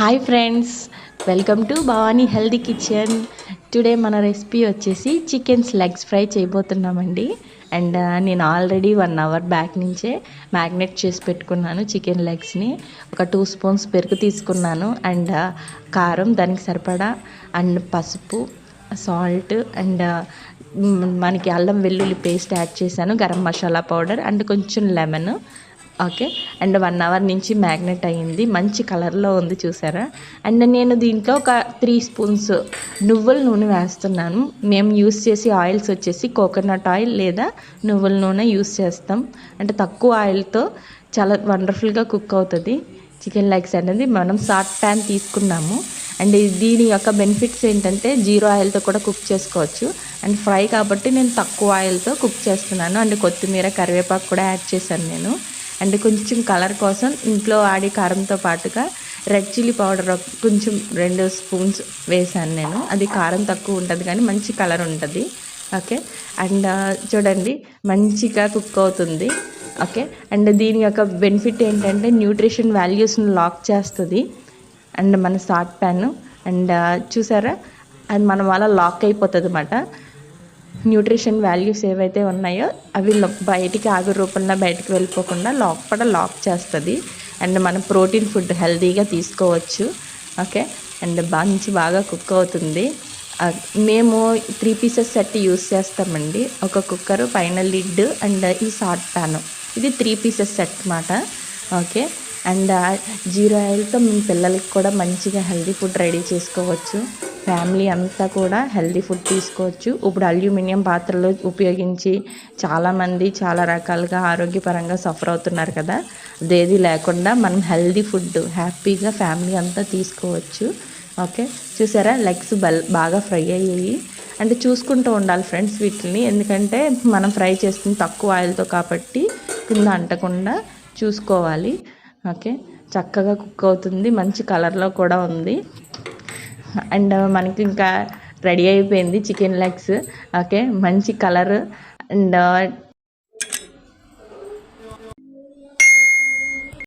Hi friends, welcome to Bhavani healthy kitchen. Today మన recipe వచ్చేసి chickens legs fry చేయబోతున్నామండి. And నేను already 1 hour back నుంచే magnet చేసి పెట్టుకున్నాను చికెన్ లెగ్స్ని. ఒక 2 స్పూన్స్ పెరుగు తీసుకున్నాను, అండ్ కారం దానికి సరిపడా, అండ్ పసుపు, సాల్ట్, అండ్ మనకి అల్లం వెల్లుల్లి పేస్ట్ యాడ్ చేశాను, గరం మసాలా పౌడర్, అండ్ కొంచెం లెమన్. ఓకే, అండ్ 1 అవర్ నుంచి మ్యాగ్నెట్ అయ్యింది, మంచి కలర్లో ఉంది చూసారా. అండ్ నేను దీంట్లో ఒక 3 స్పూన్స్ నువ్వుల నూనె వేస్తున్నాను. మేము యూస్ చేసే ఆయిల్స్ వచ్చేసి కోకోనట్ ఆయిల్ లేదా నువ్వుల నూనె యూస్ చేస్తాం. అంటే తక్కువ ఆయిల్తో చాలా వండర్ఫుల్గా కుక్ అవుతుంది చికెన్ లెగ్స్ అనేది. మనం సాట్ ప్యాన్ తీసుకున్నాము. అండ్ దీని యొక్క బెనిఫిట్స్ ఏంటంటే 0 ఆయిల్తో కూడా కుక్ చేసుకోవచ్చు. అండ్ ఫ్రై కాబట్టి నేను తక్కువ ఆయిల్తో కుక్ చేస్తున్నాను. అండ్ కొత్తిమీర, కరివేపాకు కూడా యాడ్ చేశాను నేను. అండ్ కొంచెం కలర్ కోసం ఇంట్లో ఆడి కారంతో పాటుగా రెడ్ చిల్లీ పౌడర్ కొంచెం 2 స్పూన్స్ వేసాను నేను. అది కారం తక్కువ ఉంటుంది కానీ మంచి కలర్ ఉంటుంది. ఓకే, అండ్ చూడండి మంచిగా కుక్ అవుతుంది. ఓకే, అండ్ దీని యొక్క బెనిఫిట్ ఏంటంటే న్యూట్రిషన్ వాల్యూస్ని లాక్ చేస్తుంది. అండ్ మన సాట్ ప్యాన్, అండ్ చూసారా, అది మన వల్ల లాక్ అయిపోతుంది అన్నమాట. న్యూట్రిషన్ వాల్యూస్ ఏవైతే ఉన్నాయో అవి బయటికి ఆవిరి రూపంలో బయటికి వెళ్ళిపోకుండా లాక్ చేస్తుంది. అండ్ మనం ప్రోటీన్ ఫుడ్ హెల్తీగా తీసుకోవచ్చు. ఓకే, అండ్ బాగా కుక్ అవుతుంది. మేము 3 పీసెస్ సెట్ యూస్ చేస్తామండి. ఒక కుక్కరు, పైన లిడ్, అండ్ ఈ సాట్ ప్యాన్. ఇది 3 పీసెస్ సెట్ అన్నమాట. ఓకే, అండ్ 0 ఆయిల్తో మేము పిల్లలకి కూడా మంచిగా హెల్తీ ఫుడ్ రెడీ చేసుకోవచ్చు. ఫ్యామిలీ అంతా కూడా హెల్తీ ఫుడ్ తీసుకోవచ్చు. ఇప్పుడు అల్యూమినియం పాత్రలు ఉపయోగించి చాలామంది చాలా రకాలుగా ఆరోగ్యపరంగా సఫర్ అవుతున్నారు కదా. అదేది లేకుండా మనం హెల్తీ ఫుడ్ హ్యాపీగా ఫ్యామిలీ అంతా తీసుకోవచ్చు. ఓకే, చూసారా లెగ్స్ బాగా ఫ్రై అయ్యాయి. అంటే చూసుకుంటూ ఉండాలి ఫ్రెండ్స్ వీటిని, ఎందుకంటే మనం ఫ్రై చేస్తుంది తక్కువ ఆయిల్తో కాబట్టి కింద అంటకుండా చూసుకోవాలి. ఓకే, చక్కగా కుక్ అవుతుంది, మంచి కలర్లో కూడా ఉంది. అండ్ మనకి ఇంకా రెడీ అయిపోయింది చికెన్ లెగ్స్. ఓకే, మంచి కలర్, అండ్